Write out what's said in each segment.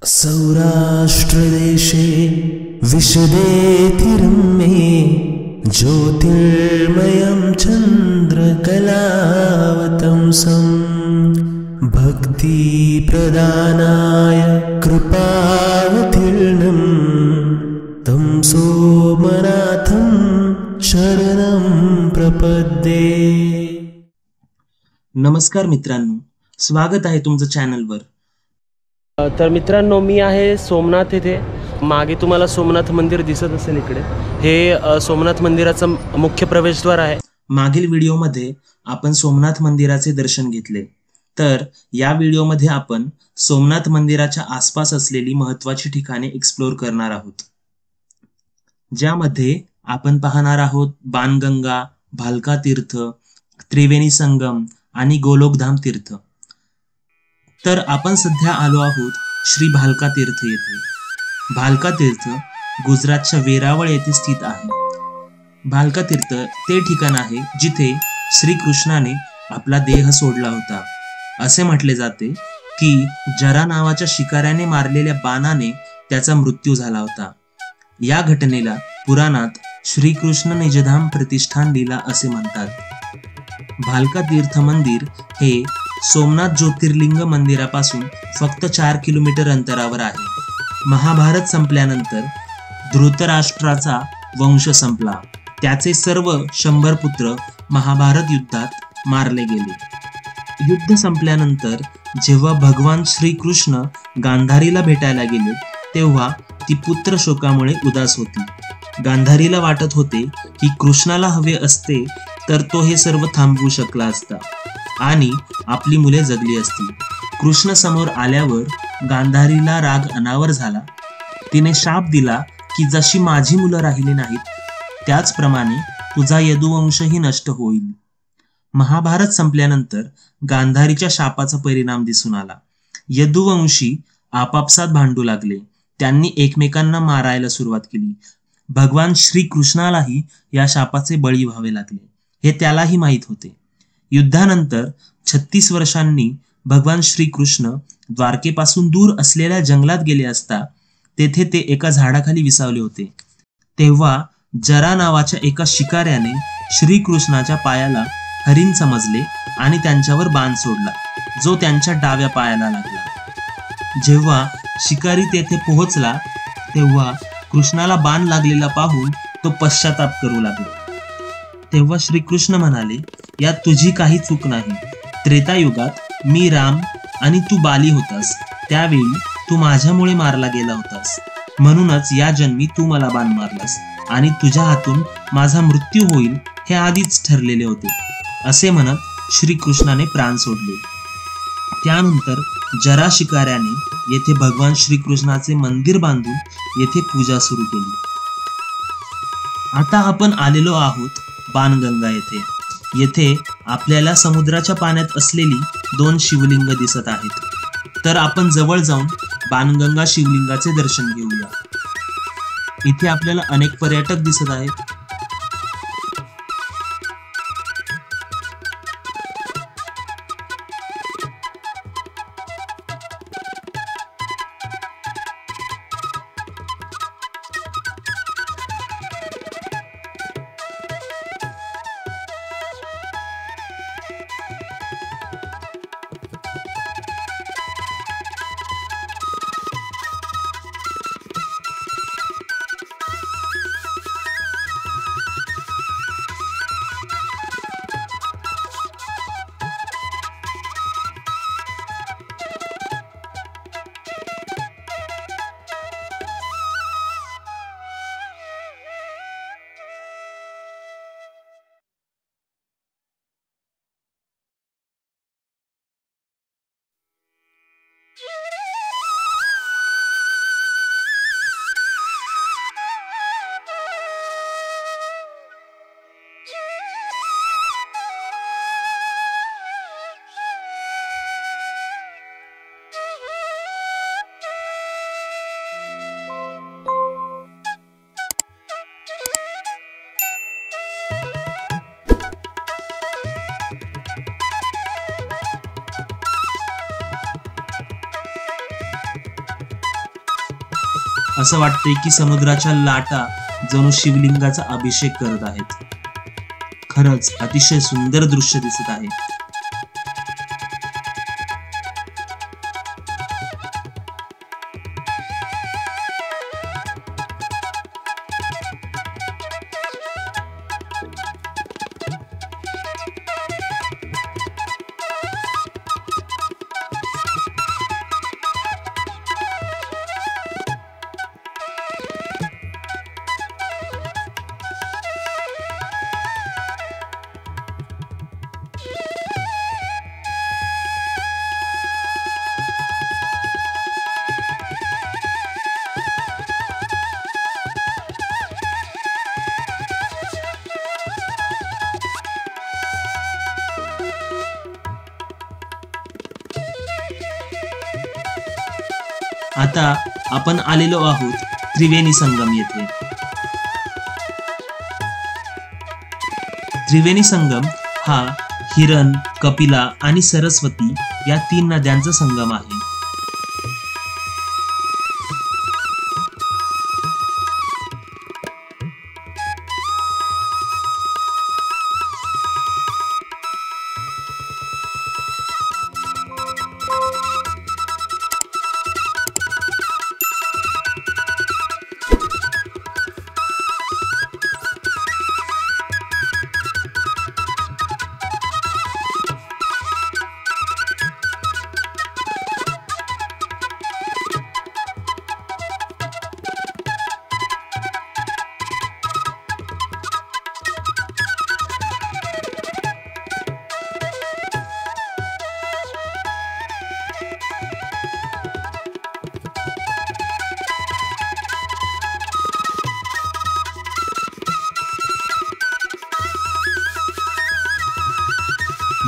सौराष्ट्रदेशे विशदेतिरम्ये ज्योतिर्मयं चन्द्रकलावतंसं भक्तिप्रदानाय कृपावतीर्णं तं सोमनाथं शरणं प्रपद्ये। नमस्कार मित्रांनो, स्वागत आहे तुमचं चॅनलवर। तर मित्रांनो, मी आहे सोमनाथ येथे। मागे तुम्हाला सोमनाथ मंदिर दिसत असेल। इकडे हे सोमनाथ मंदिराचं मुख्य प्रवेशद्वार आहे। मागील व्हिडिओमध्ये आपण सोमनाथ मंदिराचे दर्शन घेतले, तर या व्हिडिओमध्ये आपण सोमनाथ मंदिराच्या आसपास असलेली महत्त्वाची ठिकाणे एक्सप्लोर करणार आहोत, ज्यामध्ये आपण पाहणार आहोत बाणगंगा, भालका तीर्थ, त्रिवेणी संगम आणि गोलोकधाम तीर्थ। तर आपण सध्या आलो आहोत श्री भालका तीर्थ येथे। भालका तीर्थ गुजरातच्या वेरावळ येथे स्थित आहे। भालका तीर्थ ते ठिकाण आहे जिथे श्रीकृष्णाने आपला देह सोडला होता। असे म्हटले जाते की जरा नावाच्या शिकाऱ्याने मारलेल्या बाणाने त्याचा मृत्यू झाला होता। या घटनेला पुराणात श्रीकृष्ण निजधाम प्रतिष्ठान लीला असे म्हणतात। भालका तीर्थ मंदिर हे सोमनाथ ज्योतिर्लिंग मंदिरापासून फक्त 4 किलोमीटर अंतरावर आहे। महाभारत संपल्यानंतर धृतराष्ट्राचा वंश संपला। त्याचे सर्व 100 पुत्र महाभारत युद्धात मारले गेले। युद्ध संपल्यानंतर जेव्हा भगवान श्रीकृष्ण गांधारीला भेटायला गेले, तेव्हा ती पुत्र शोकामुळे उदास होती। गांधारीला वाटत होते की कृष्णाला हवे असते तर तो हे सर्व थांबवू शकला असता आणि आपली मुले जगली असती। कृष्ण समोर आल्यावर गांधारीला राग अनावर झाला। तिने शाप दिला की जशी माझी मुलं राहिली नाहीत, त्याचप्रमाणे तुझा यदुवंशही नष्ट होईल। महाभारत संपल्यानंतर गांधारीच्या शापाचा परिणाम दिसून आला। यदुवंशी आपापसात भांडू लागले। त्यांनी एकमेकांना मारायला सुरुवात केली। भगवान श्रीकृष्णालाही या शापाचे बळी व्हावे लागले, हे त्यालाही माहीत होते। युद्धानंतर 36 वर्षांनी भगवान श्रीकृष्ण द्वारकेपासून दूर असलेल्या जंगलात गेले असता तेथे ते एका झाडाखाली विसावले होते। तेव्हा जरा नावाच्या एका शिकाऱ्याने श्रीकृष्णाच्या पायाला हरिण समजले आणि त्यांच्यावर बाण सोडला, जो त्यांच्या डाव्या पायाला लागला। जेव्हा शिकारी तेथे पोहोचला तेव्हा कृष्णाला बाण लागलेला पाहून तो पश्चाताप करू लागला। तेव्हा श्रीकृष्ण म्हणाले, यात तुझी काही चूक नाही। त्रेतायुगात मी राम आणि तू बाली होतास, त्यावेळी तू माझ्यामुळे मारला गेला होतास। म्हणूनच या जन्मी तू मला बाण मारलास आणि तुझ्या हातून माझा मृत्यू होईल हे आधीच ठरलेले होते। असे म्हणत श्रीकृष्णाने प्राण सोडले। त्यानंतर जरा शिकाऱ्याने येथे भगवान श्रीकृष्णाचे मंदिर बांधून येथे पूजा सुरू केली। आता आपण आलेलो आहोत बाणगंगा येथे। येथे आपल्याला समुद्राच्या पाण्यात असलेली 2 शिवलिंग दिसत आहेत। तर आपण जवळ जाऊन बाणगंगा शिवलिंगाचे दर्शन घेऊया। इथे आपल्याला अनेक पर्यटक दिसत आहेत। असं वाटतंय की समुद्राच्या लाटा जणू शिवलिंगाचा अभिषेक करत आहेत. खरंच अतिशय सुंदर दृश्य दिसत आहे. आता आपण आलेलो आहोत त्रिवेणी संगम येथे. त्रिवेणी संगम हा हिरण, कपिला आणि सरस्वती या 3 नद्यांचा संगम आहे.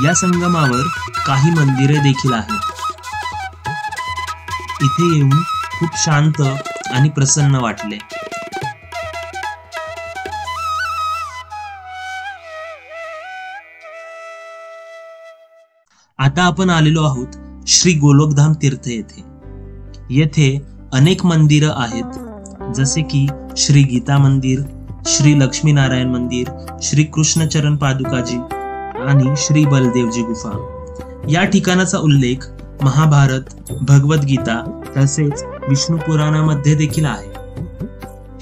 या संगमावर काही मंदिरे देखील आहेत. इथे येऊन खूप शांत आणि प्रसन्न वाटले. आता आपण आलेलो आहोत श्री गोलोकधाम तीर्थ येथे. येथे अनेक मंदिरं आहेत, जसे की श्री गीता मंदिर, श्री लक्ष्मीनारायण मंदिर, श्री कृष्णचरण पादुकाजी आणि श्री बलदेवजी गुफा. या ठिकाणाचा उल्लेख महाभारत, भगवद्गीता तसेच विष्णू पुराणामध्ये देखील आहे.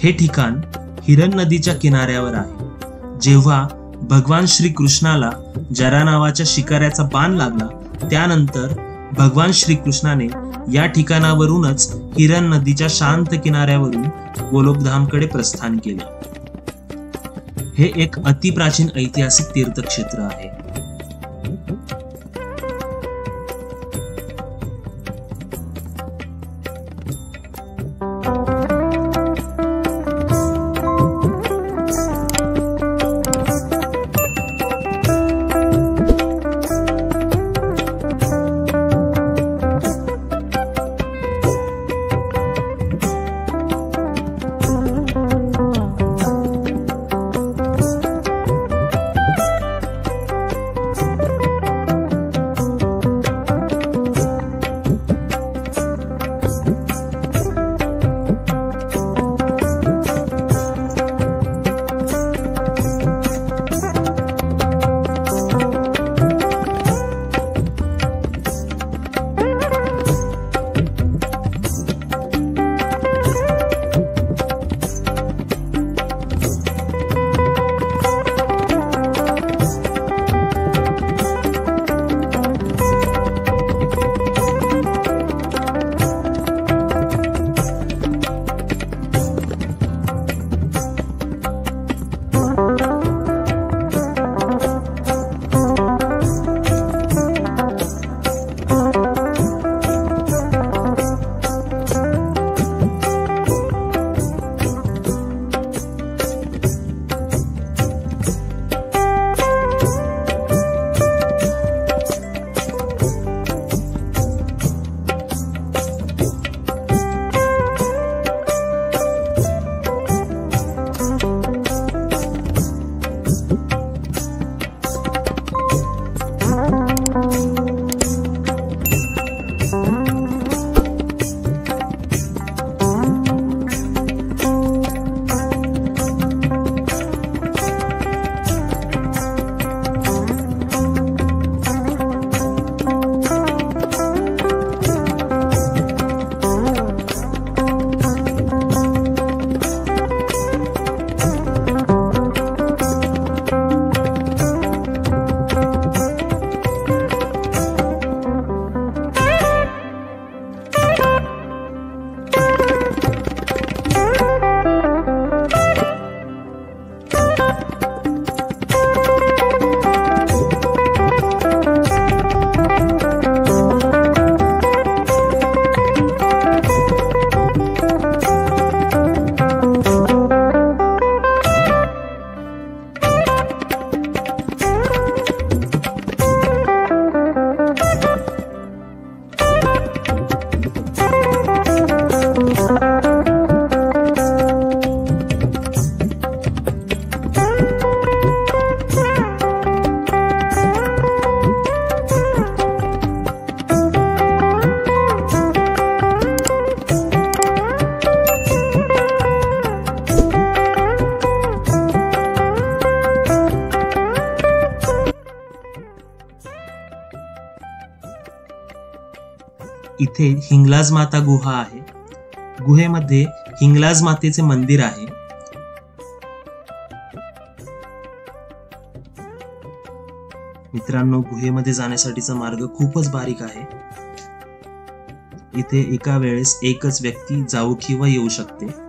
हे ठिकाण हिरण नदीच्या किनाऱ्यावर आहे. जेव्हा भगवान श्री कृष्णाला जरा नावाच्या शिकाऱ्याचा बाण लागला, त्यानंतर भगवान श्री कृष्णाने या ठिकाणावरूनच हिरण नदीच्या शांत किनाऱ्यावरून गोलोकधामकडे प्रस्थान केले. हे एक अतिप्राचीन ऐतिहासिक तीर्थक्षेत्र आहे. इथे हिंगलाज माता गुहा आहे. गुहेमध्ये हिंगलाज मातेचे मंदिर आहे. मित्रांनो, गुहेमध्ये जाण्यासाठीचा मार्ग खूपच बारीक आहे. इथे एका वेळेस एकच व्यक्ती जाऊ किंवा येऊ शकते.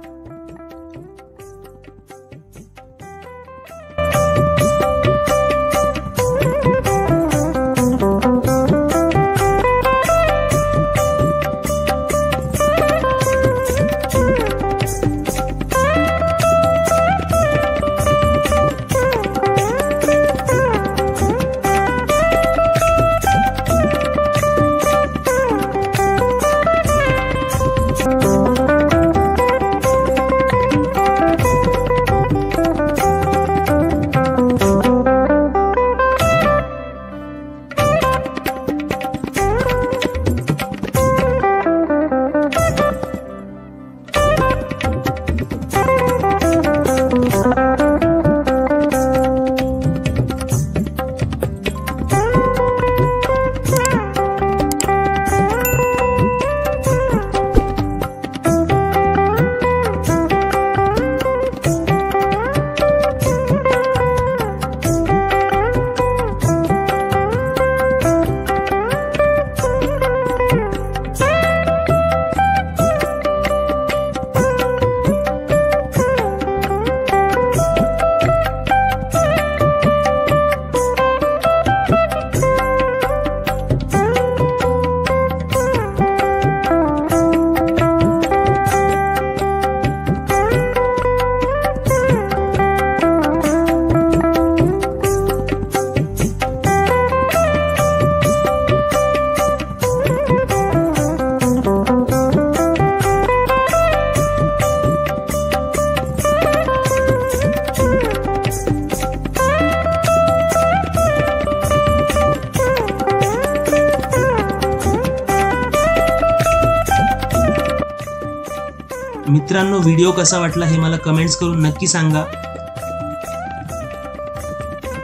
मित्रांनो, व्हिडिओ कसा वाटला हे मला कमेंट्स करून नक्की सांगा.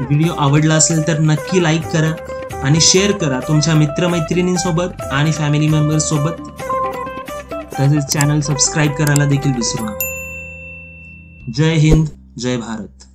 व्हिडिओ आवडला असेल तर नक्की लाईक करा आणि शेअर करा तुमच्या मित्रमैत्रिणींसोबत आणि फॅमिली मेंबर्स सोबत. तसेच चॅनल सबस्क्राईब करायला देखील विसरू नका. जय हिंद, जय भारत.